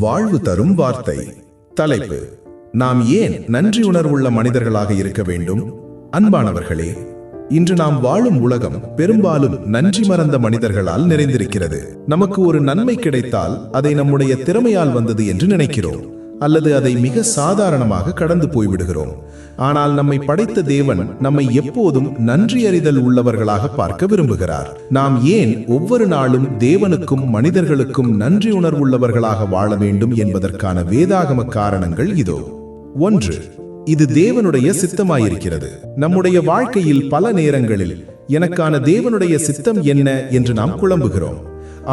வாழ்வு தரும் வார்த்தை. தலைப்பு: நாம் ஏன் நன்றி உணர்வுள்ள மனிதர்களாக இருக்க வேண்டும்? அன்பானவர்களே, இன்று நாம் வாழும் உலகம் பெரும்பாலும் நன்றி மறந்த மனிதர்களால் நிறைந்திருக்கிறது. நமக்கு ஒரு நன்மை கிடைத்தால் அதை நம்முடைய திறமையால் வந்தது என்று நினைக்கிறோம், அல்லது அதை மிக சாதாரணமாக கடந்து போய்விடுகிறோம். ஆனால் நம்மை படைத்த தேவன் நம்மை எப்போதும் நன்றி அறிதல் உள்ளவர்களாக பார்க்க விரும்புகிறார். நாம் ஏன் ஒவ்வொரு நாளும் தேவனுக்கும் மனிதர்களுக்கும் நன்றி உணர்வுள்ளவர்களாக வாழ வேண்டும் என்பதற்கான வேதாகம காரணங்கள் இதோ. 1. இது தேவனுடைய சித்தமாயிருக்கிறது. நம்முடைய வாழ்க்கையில் பல நேரங்களில் எனக்கான தேவனுடைய சித்தம் என்ன என்று நாம் குழம்புகிறோம்.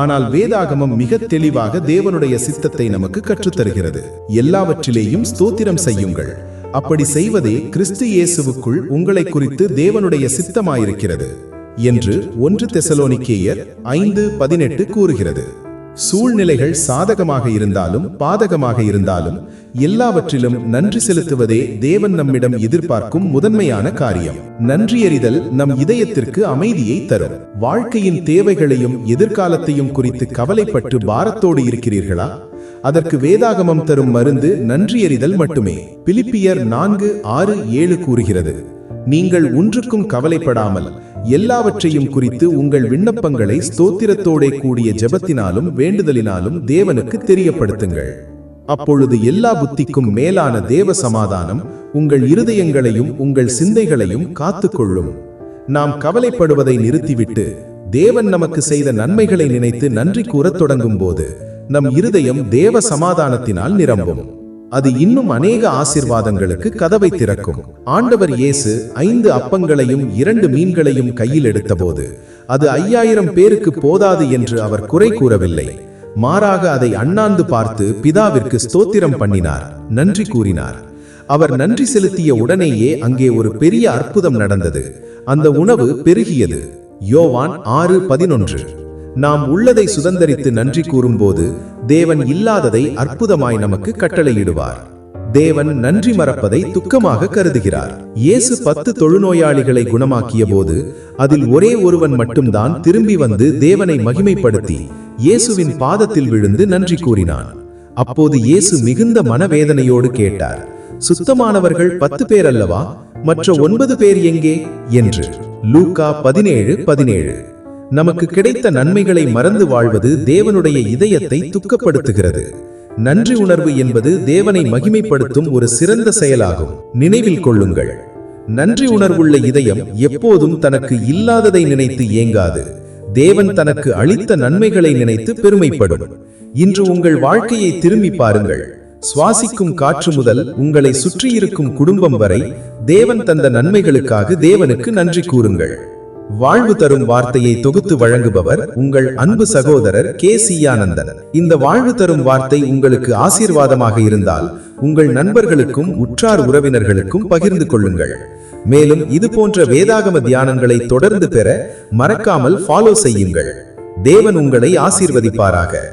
ஆனால் வேதாகமம் மிக தெளிவாக தேவனுடைய சித்தத்தை நமக்கு கற்றுத்தருகிறது. எல்லாவற்றிலேயும் ஸ்தோத்திரம் செய்யுங்கள், அப்படி செய்வதே கிறிஸ்து இயேசுவுக்குள் உங்களை குறித்து தேவனுடைய சித்தமாயிருக்கிறது என்று 1 தெசலோனிக்கேயர் 5:18 கூறுகிறது. சூழ்நிலைகள் சாதகமாக இருந்தாலும் பாதகமாக இருந்தாலும் எல்லாவற்றிலும் நன்றி செலுத்துவதே தேவன் நம்மிடம் எதிர்பார்க்கும் முதன்மையான காரியம். நன்றியறிதல் நம் இதயத்திற்கு அமைதியை தரும். வாழ்க்கையின் தேவைகளையும் எதிர்காலத்தையும் குறித்து கவலைப்பட்டு பாரத்தோடு இருக்கிறீர்களா? அதற்கு வேதாகமம் தரும் மருந்து நன்றியறிதல் மட்டுமே. பிலிப்பியர் 4:6-7 கூறுகிறது, நீங்கள் ஒன்றுக்கும் கவலைப்படாமல் எல்லாவற்றையும் குறித்து உங்கள் விண்ணப்பங்களை ஸ்தோத்திரத்தோடே கூடிய ஜெபத்தினாலும் வேண்டுதலினாலும் தேவனுக்கு தெரியப்படுத்துங்கள். அப்பொழுது எல்லா புத்திக்கும் மேலான தேவ சமாதானம் உங்கள் இருதயங்களையும் உங்கள் சிந்தைகளையும் காத்துக்கொள்ளும். நாம் கவலைப்படுவதை நிறுத்திவிட்டு தேவன் நமக்கு செய்த நன்மைகளை நினைத்து நன்றி கூறத் தொடங்கும் போது நம் இருதயம் தேவ சமாதானத்தினால் நிரம்பும். அது இன்னும் அநேக ஆசீர்வாதங்களுக்கு கதவை திறக்கும். ஆண்டவர் இயேசு 5 அப்பங்களையும் 2 மீன்களையும் கையில் எடுத்தபோது அது 5000 பேருக்கு போதாது என்று அவர் குறை கூறவில்லை. மாறாக அதை அண்ணாந்து பார்த்து பிதாவிற்கு ஸ்தோத்திரம் பண்ணினார், நன்றி கூறினார். அவர் நன்றி செலுத்திய உடனேயே அங்கே ஒரு பெரிய அற்புதம் நடந்தது. அந்த உணவு பெருகியது. யோவான் 6:11. நாம் உள்ளதை சுதந்தரித்து நன்றி கூறும்போது தேவன் இல்லாததை அற்புதமாய் நமக்கு கட்டளையிடுவார். தேவன் நன்றி மறப்பதை துக்கமாக கருதுகிறார். இயேசு 10 தொழுநோயாளிகளை குணமாக்கிய போது அதில் ஒரே ஒருவன் மட்டும்தான் திரும்பி வந்து தேவனை மகிமைப்படுத்தி இயேசுவின் பாதத்தில் விழுந்து நன்றி கூறினான். அப்போது இயேசு மிகுந்த மனவேதனையோடு கேட்டார், சுத்தமானவர்கள் 10 பேர் அல்லவா, மற்ற 9 பேர் எங்கே என்று. லூக்கா 17:17. நமக்கு கிடைத்த நன்மைகளை மறந்து வாழ்வது தேவனுடைய இதயத்தை துக்கப்படுத்துகிறது. நன்றி உணர்வு என்பது தேவனை மகிமைப்படுத்தும் ஒரு சிறந்த செயலாகும். நினைவில் கொள்ளுங்கள், நன்றி உணர்வுள்ள இதயம் எப்போதும் தனக்கு இல்லாததை நினைத்து ஏங்காது. தேவன் தனக்கு அளித்த நன்மைகளை நினைத்து பெருமைப்படும். இன்று உங்கள் வாழ்க்கையை திரும்பி பாருங்கள். சுவாசிக்கும் காற்று முதல் உங்களை சுற்றியிருக்கும் குடும்பம் வரை தேவன் தந்த நன்மைகளுக்காக தேவனுக்கு நன்றி கூறுங்கள். வாழ்வு தரும் வார்த்தையை தொகுத்து வழங்குபவர் உங்கள் அன்பு சகோதரர் கே.சி. ஆனந்தன். இந்த வாழ்வு தரும் வார்த்தை உங்களுக்கு ஆசீர்வாதமாக இருந்தால் உங்கள் நண்பர்களுக்கும் உற்றார் உறவினர்களுக்கும் பகிர்ந்து கொள்ளுங்கள். மேலும் இது போன்ற வேதாகம தியானங்களை தொடர்ந்து பெற மறக்காமல் ஃபாலோ செய்யுங்கள். தேவன் உங்களை ஆசீர்வதிப்பாராக.